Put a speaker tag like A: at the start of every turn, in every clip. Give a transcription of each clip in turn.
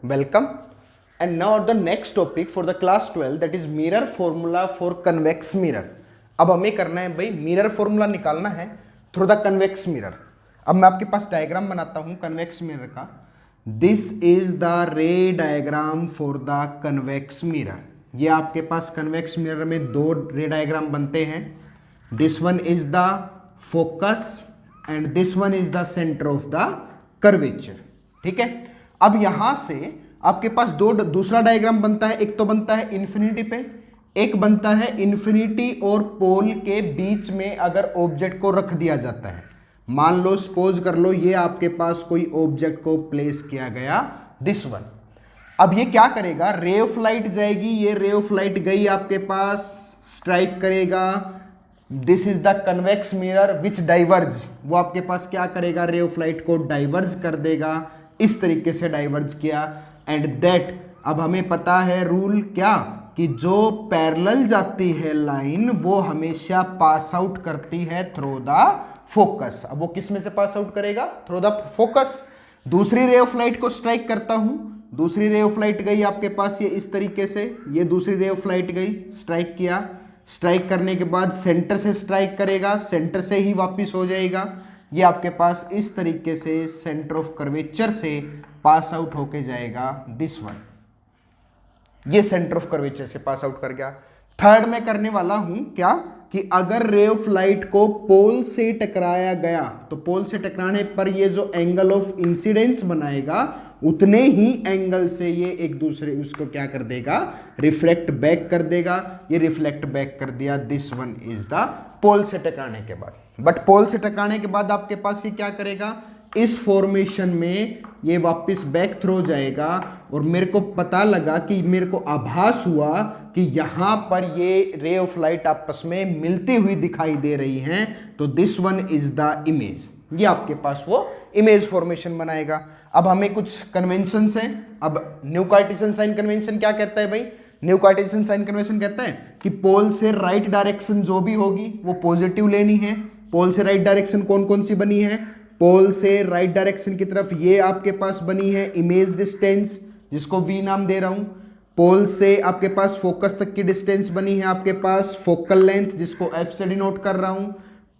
A: welcome. And now the next topic for the class 12, that is mirror formula for convex mirror. अब हमें करना है भाई mirror formula निकालना है थ्रू द कन्वेक्स मिरर। अब मैं आपके पास डायग्राम बनाता हूं कन्वेक्स मिरर का। दिस इज द रे diagram for the convex mirror. ये आपके पास कन्वेक्स मिरर में दो रे डायग्राम बनते हैं। This one is the focus and this one is the centre of the curvature. ठीक है, अब यहां से आपके पास दूसरा डायग्राम बनता है। एक तो बनता है इन्फिनिटी पे, एक बनता है इन्फिनिटी और पोल के बीच में अगर ऑब्जेक्ट को रख दिया जाता है। मान लो सपोज कर लो ये आपके पास कोई ऑब्जेक्ट को प्लेस किया गया, दिस वन। अब ये क्या करेगा, रे ऑफ लाइट जाएगी, ये रे ऑफ लाइट गई आपके पास, स्ट्राइक करेगा। This is the convex mirror which diverge, वो आपके पास क्या करेगा, रे ऑफ लाइट को डाइवर्ज कर देगा। इस तरीके से डाइवर्ज किया एंड दैट, अब हमें पता है रूल क्या, कि जो पैरेलल जाती है लाइन वो हमेशा पास आउट करती है थ्रू द फोकस। अब वो किस में से पास आउट करेगा, थ्रू द फोकस। दूसरी रे ऑफ लाइट को स्ट्राइक करता हूं, दूसरी रे ऑफ लाइट गई आपके पास ये इस तरीके से, ये दूसरी रे ऑफ लाइट गई, स्ट्राइक किया। स्ट्राइक करने के बाद सेंटर से स्ट्राइक करेगा, सेंटर से ही वापिस हो जाएगा। ये आपके पास इस तरीके से सेंटर ऑफ कर्वेचर से पास आउट होके जाएगा, दिस वन। ये सेंटर ऑफ कर्वेचर से पास आउट कर गया। थर्ड में करने वाला हूं क्या, कि अगर रे ऑफ लाइट को पोल से टकराया गया तो पोल से टकराने पर ये जो एंगल ऑफ इंसिडेंस बनाएगा उतने ही एंगल से ये एक दूसरे उसको क्या कर देगा, रिफ्लेक्ट बैक कर देगा। ये रिफ्लेक्ट बैक कर दिया, दिस वन इज द पोल से टकराने के बाद। बट पोल से टकराने के बाद आपके पास ये क्या करेगा, इस फॉर्मेशन में ये वापस बैक थ्रो जाएगा। और मेरे को पता लगा कि मेरे को आभास हुआ कि यहां पर ये रे ऑफ लाइट आपस में मिलती हुई दिखाई दे रही हैं, तो this one is the image. ये आपके पास वो इमेज फॉर्मेशन बनाएगा। अब हमें कुछ कन्वेंशन है। अब न्यू कार्टेशियन साइन कन्वेंशन क्या कहता है भाई, न्यू कार्टेशियन साइन कन्वेंशन कहता है कि पोल से राइट डायरेक्शन जो भी होगी वो पॉजिटिव लेनी है। पोल से राइट डायरेक्शन कौन कौन सी बनी है, पोल से राइट डायरेक्शन की तरफ ये आपके पास बनी है इमेज डिस्टेंस, जिसको v नाम दे रहा हूं। पोल से आपके पास फोकस तक की डिस्टेंस बनी है आपके पास फोकल लेंथ, जिसको f से डिनोट कर रहा हूं।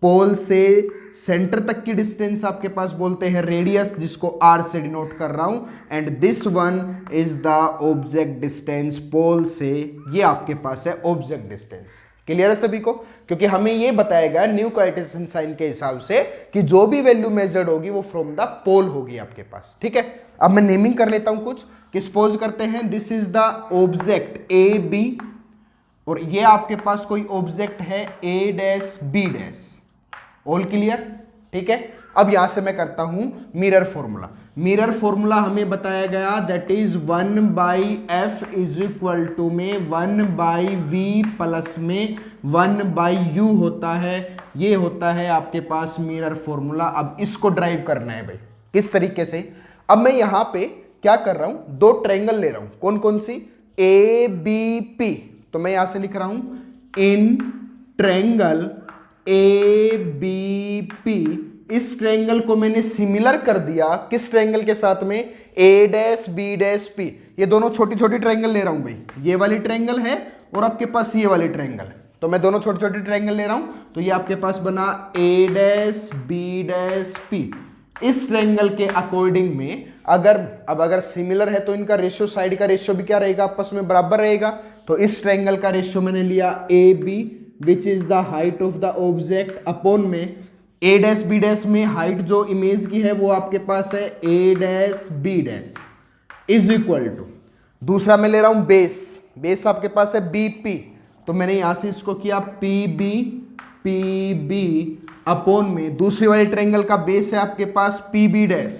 A: पोल से सेंटर तक की डिस्टेंस आपके पास बोलते हैं रेडियस, जिसको r से डिनोट कर रहा हूं। And this one is the object distance pole से, ये आपके पास है ऑब्जेक्ट डिस्टेंस। क्लियर है सभी को, क्योंकि हमें ये बताएगा न्यू कार्टेशियन साइन के हिसाब से कि जो भी वैल्यू मेजर्ड होगी वो फ्रॉम द पोल होगी आपके पास। ठीक है, अब मैं नेमिंग कर लेता हूं कुछ, कि सपोज करते हैं this is the object A B, और ये आपके पास कोई ऑब्जेक्ट है A dash B dash. All clear, ठीक है। अब यहां से मैं करता हूं मिरर फॉर्मूला। मिरर फॉर्मूला हमें बताया गया, that is 1/f is equal to में 1/v प्लस में 1/u होता है। ये होता है आपके पास मिरर फॉर्मूला। अब इसको ड्राइव करना है भाई, किस तरीके से। अब मैं यहां पे क्या कर रहा हूं, दो ट्रायंगल ले रहा हूं, कौन कौन सी, ए बी पी। तो मैं यहां से लिख रहा हूं in triangle A B P. इस ट्रायंगल को मैंने सिमिलर कर दिया किस ट्रायंगल के साथ में, A dash B dash P. ये दोनों छोटी छोटी ट्रायंगल ले रहा हूं भाई, ये वाली ट्रायंगल है और आपके पास ये वाली ट्रायंगल है। तो मैं दोनों छोटी छोटी ट्रायंगल ले रहा हूं, तो ये आपके पास बना ए डैश बी डैश पी। इस ट्रायंगल के अकॉर्डिंग में अगर सिमिलर है तो इनका रेशियो, साइड का रेशियो भी क्या रहेगा, आपस में बराबर रहेगा। तो इस ट्रायंगल का रेशियो मैंने लिया A B, which is the height of the object, upon में ए डैश बी डैश में हाइट जो इमेज की है वो आपके पास है A dash B dash, is equal to, दूसरा मैं ले रहा हूं बेस, बेस आपके पास है बी पी। तो मैंने यहां से इसको किया पी बी अपॉन में दूसरी वाली ट्रायंगल का बेस है आपके पास पी बी डैश,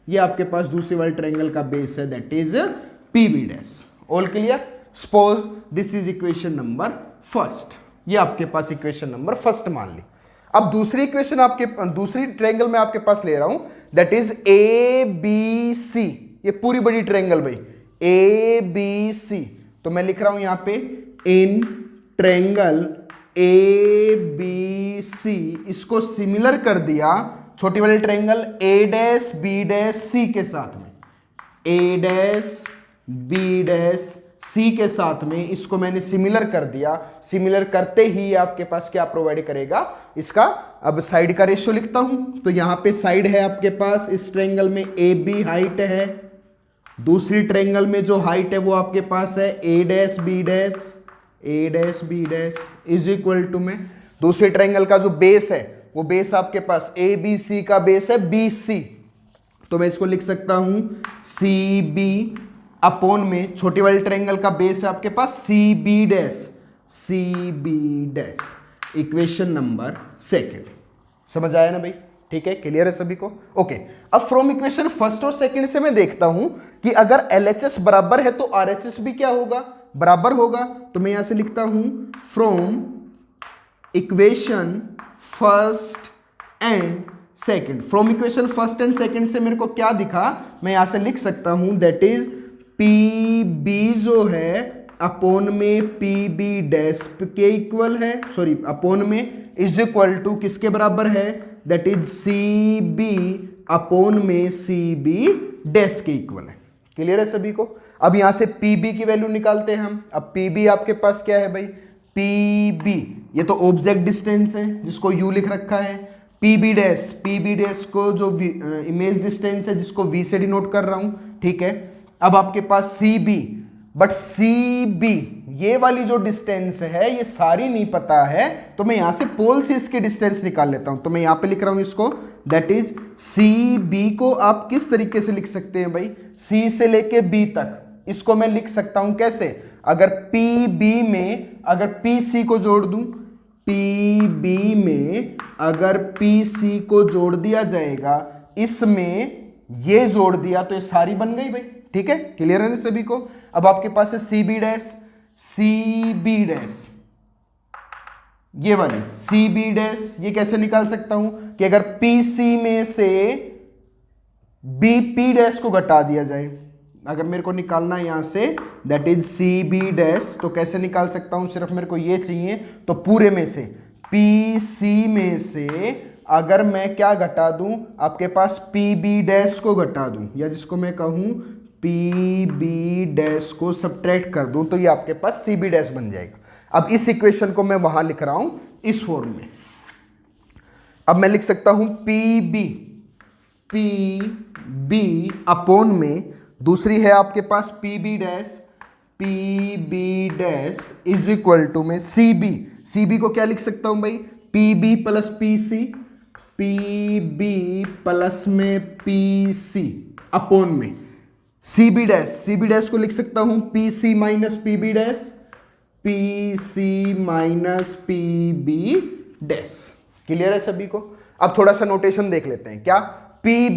A: ये आपके पास दूसरी वाली ट्रायंगल का बेस है, that is P B dash. All clear. Suppose this is equation number first, ये आपके पास इक्वेशन नंबर फर्स्ट मान ली। अब दूसरी इक्वेशन आपके दूसरी ट्रायंगल में आपके पास ले रहा हूं, that is A B C. ये पूरी बड़ी ट्रायंगल भाई, ए बी सी। तो मैं लिख रहा हूं यहां पे इन ट्रायंगल ए बी सी, इसको सिमिलर कर दिया छोटी वाली triangle A dash B dash C के साथ में। A dash B dash C के साथ में इसको मैंने सिमिलर कर दिया। सिमिलर करते ही आपके पास क्या प्रोवाइड करेगा इसका, अब साइड का रेशियो लिखता हूं। तो यहां पे साइड है आपके पास इस ट्रायंगल में ए बी हाइट है, दूसरी ट्रायंगल में जो हाइट है वो आपके पास है A dash B dash is equal to में दूसरे ट्रायंगल का जो बेस है वो बेस आपके पास ए बी सी का बेस है बी सी, तो मैं इसको लिख सकता हूं सी बी अपॉन में छोटी वाले ट्रायंगल का बेस है आपके पास C B dash. Equation number second, समझ आया ना भाई? ठीक है, क्लियर है सभी को? ओके, अब फ्रॉम इक्वेशन फर्स्ट और सेकंड से मैं देखता हूं कि अगर LHS बराबर है तो RHS भी क्या होगा, बराबर होगा। तो मैं यहां से लिखता हूं from equation first and second. From equation first and second से मेरे को क्या दिखा, मैं यहां से लिख सकता हूं दैट इज पी बी जो है अपॉन में पी बी डैश के इक्वल है, सॉरी अपॉन में इज इक्वल टू किसके बराबर है, that is C B upon में सी बी डैश के इक्वल है। क्लियर है सभी को? अब यहां से पी बी की वैल्यू निकालते हैं हम। अब पी बी आपके पास क्या है भाई, पी बी ये तो ऑब्जेक्ट डिस्टेंस है जिसको यू लिख रखा है। पी बी डैश को जो इमेज डिस्टेंस है जिसको वी से डिनोट कर रहा हूं, ठीक है। अब आपके पास C B, but C B ये वाली जो डिस्टेंस है ये सारी नहीं पता है, तो मैं यहां से पोल से इसकी डिस्टेंस निकाल लेता हूं। तो मैं यहां पे लिख रहा हूं इसको, दैट इज सी बी को आप किस तरीके से लिख सकते हैं भाई, सी से लेके बी तक इसको मैं लिख सकता हूं कैसे, अगर पी बी में अगर पी सी को जोड़ दूं, पी बी में अगर पी सी को जोड़ दिया जाएगा, इसमें ये जोड़ दिया तो ये सारी बन गई भाई। ठीक है, क्लियर है ना सभी को? अब आपके पास है सी बी डैश ये वाली सी बी डैश, ये कैसे निकाल सकता हूं कि अगर पी सी में से बी पी डैश को घटा दिया जाए, अगर मेरे को निकालना है यहां से that is C B dash, तो कैसे निकाल सकता हूं, सिर्फ मेरे को ये चाहिए तो पूरे में से पी सी में से अगर मैं क्या घटा दूं, आपके पास पी बी डैश को घटा दूं, या जिसको मैं कहूं पी बी डैश को सब्ट्रैक्ट कर दूं, तो ये आपके पास सी बी डैश बन जाएगा। अब इस इक्वेशन को मैं वहां लिख रहा हूं इस फॉर्म में। अब मैं लिख सकता हूं पी बी अपॉन में दूसरी है आपके पास P B dash is equal to में सी बी को क्या लिख सकता हूं भाई, P B plus P plus में पी सी अपॉन में सी बी डैश को लिख सकता हूं P C minus P B dash. Clear है सभी को? अब थोड़ा सा नोटेशन देख लेते हैं। क्या, पी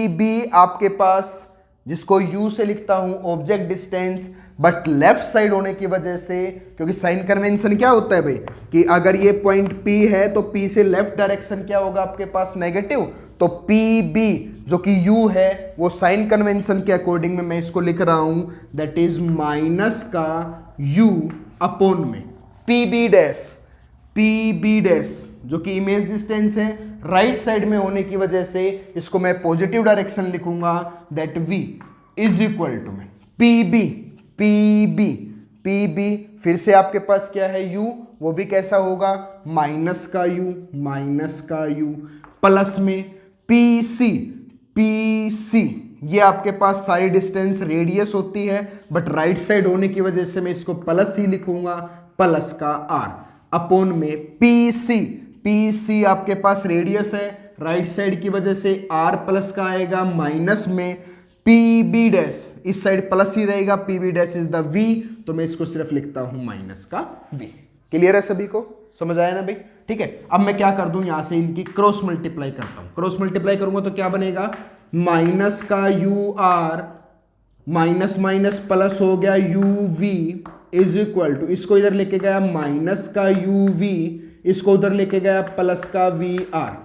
A: बी आपके पास जिसको u से लिखता हूं object distance, but left side होने की वजह से, क्योंकि साइन कन्वेंशन क्या होता है भाई कि अगर ये पॉइंट P है तो P से लेफ्ट डायरेक्शन क्या होगा आपके पास, नेगेटिव। तो PB जो कि u है वो साइन कन्वेंशन के अकॉर्डिंग में मैं इसको लिख रहा हूं दैट इज माइनस का u अपॉन में PB डैश जो कि इमेज डिस्टेंस है राइट साइड में होने की वजह से इसको मैं पॉजिटिव डायरेक्शन लिखूंगा that v is equal to में पीबी फिर से आपके पास क्या है u, वो भी कैसा होगा माइनस का u प्लस में पीसी ये आपके पास सारी डिस्टेंस रेडियस होती है, बट राइट साइड होने की वजह से मैं इसको प्लस ही लिखूंगा, प्लस का r अपॉन में पीसी आपके पास रेडियस है, राइट साइड की वजह से r प्लस का आएगा, माइनस में पीबी डैश इस साइड प्लस ही रहेगा, PB dash is the v, तो मैं इसको सिर्फ लिखता हूं माइनस का v। क्लियर है सभी को? समझ आया ना भाई? ठीक है, अब मैं क्या कर दूं, यहां से इनकी क्रॉस मल्टीप्लाई करता हूं। क्रॉस मल्टीप्लाई करूंगा तो क्या बनेगा, माइनस का U R minus minus plus हो गया U V is equal to, इसको इधर लेके गया माइनस का यू वी, इसको उधर लेके गया प्लस का वी आर।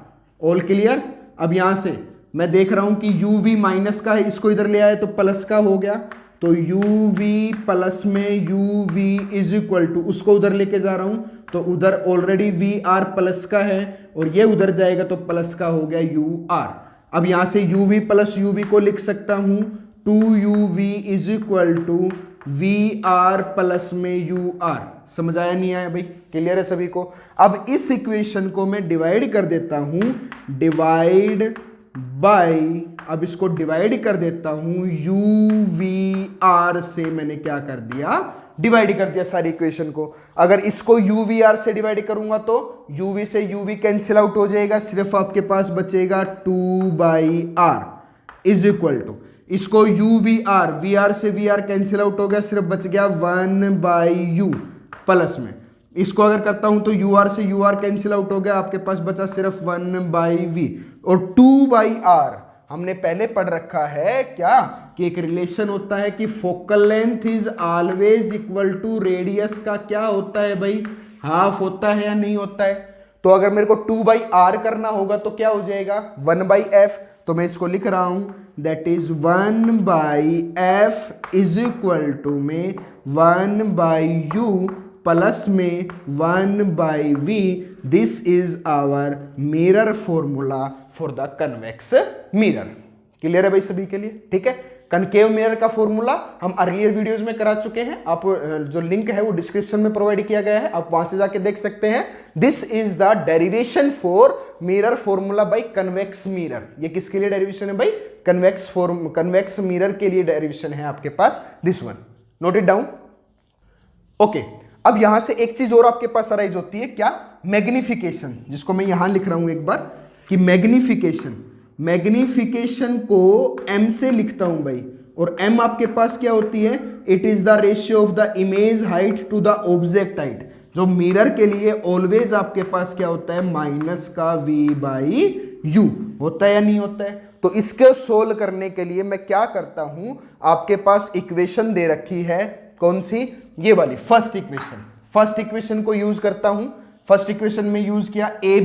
A: All clear? अब यहां से मैं देख रहा हूं कि यू वी माइनस का है, इसको इधर ले आए तो प्लस का हो गया, तो यू वी प्लस में U V is equal to, उसको उधर लेके जा रहा हूं तो उधर ऑलरेडी वी आर प्लस का है और ये उधर जाएगा तो प्लस का हो गया यू आर। अब यहां से U V plus U V को लिख सकता हूं 2uv is equal to V R plus में यू आर। समझ आया नहीं आया भाई? क्लियर है सभी को? अब इस इक्वेशन को मैं डिवाइड कर देता हूं, डिवाइड बाय, अब इसको डिवाइड कर देता हूं यू वी आर से। मैंने क्या कर दिया? डिवाइड कर दिया सारी इक्वेशन को। अगर इसको यू वी आर से डिवाइड करूंगा तो यू वी से यू वी कैंसिल आउट हो जाएगा, सिर्फ आपके पास बचेगा 2 by R is equal to, इसको वी आर से वी आर कैंसिल आउट हो गया, सिर्फ बच गया 1 बाई यू प्लस में। इसको अगर करता हूं तो यू आर से यू आर कैंसिल आउट हो गया, आपके पास बचा सिर्फ 1 बाई वी। और 2 बाई आर हमने पहले पढ़ रखा है क्या, कि एक रिलेशन होता है कि focal length is always equal to radius का क्या होता है भाई, हाफ होता है या नहीं होता है। तो अगर मेरे को 2 बाई आर करना होगा तो क्या हो जाएगा? 1 बाई एफ। तो मैं इसको लिख रहा हूं, that is 1 by F is equal to में 1 बाई यू प्लस में 1 by V. This is our mirror formula for the convex mirror. Clear है भाई सभी के लिए? ठीक है। कनकेव मिरर का फॉर्मूला हम अर्लियर वीडियोस में करा चुके हैं, आप जो लिंक है वो डिस्क्रिप्शन में प्रोवाइड किया गया है, आप वहां से जाके देख सकते हैं। This is the derivation for mirror formula bye convex mirror. ये किसके लिए डेरिवेशन है भाई? कन्वेक्स मिरर के लिए डेरिवेशन है आपके पास, this one. Note it down. Okay, अब यहां से एक चीज और आपके पास अराइज होती है, क्या? मैग्निफिकेशन, जिसको मैं यहां लिख रहा हूं एक बार कि मैग्निफिकेशन को m से लिखता हूं भाई। और m आपके पास क्या होती है? It is the ratio of the image height to the object height. जो मिरर के लिए ऑलवेज आपके पास क्या होता है? माइनस का v बाई यू होता है या नहीं होता है? तो इसके सोल्व करने के लिए मैं क्या करता हूं, आपके पास इक्वेशन दे रखी है, कौन सी? ये वाली फर्स्ट इक्वेशन। फर्स्ट इक्वेशन को यूज करता हूं। फर्स्ट इक्वेशन में यूज किया A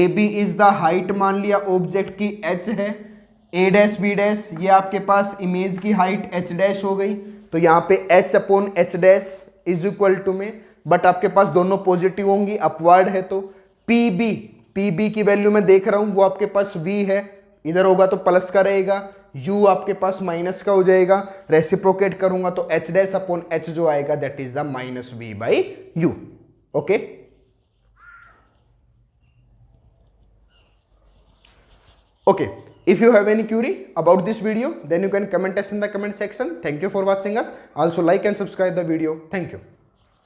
A: B is the height, मान लिया ऑब्जेक्ट की h है, a डैश बी डैश ये आपके पास इमेज की हाइट h डैश हो गई। तो यहाँ पे h upon h dash is equal to में, बट आपके पास दोनों पॉजिटिव होंगी, अपवर्ड है, तो पी की वैल्यू मैं देख रहा हूं वो आपके पास v है, इधर होगा तो प्लस का रहेगा, u आपके पास माइनस का हो जाएगा, रेसिप्रोकेट करूंगा तो h डैश अपॉन h जो आएगा that is the minus v by you. Okay, okay, if you have any query about this video then you can comment us in the comment section. Thank you for watching us. Also like and subscribe the video. Thank you.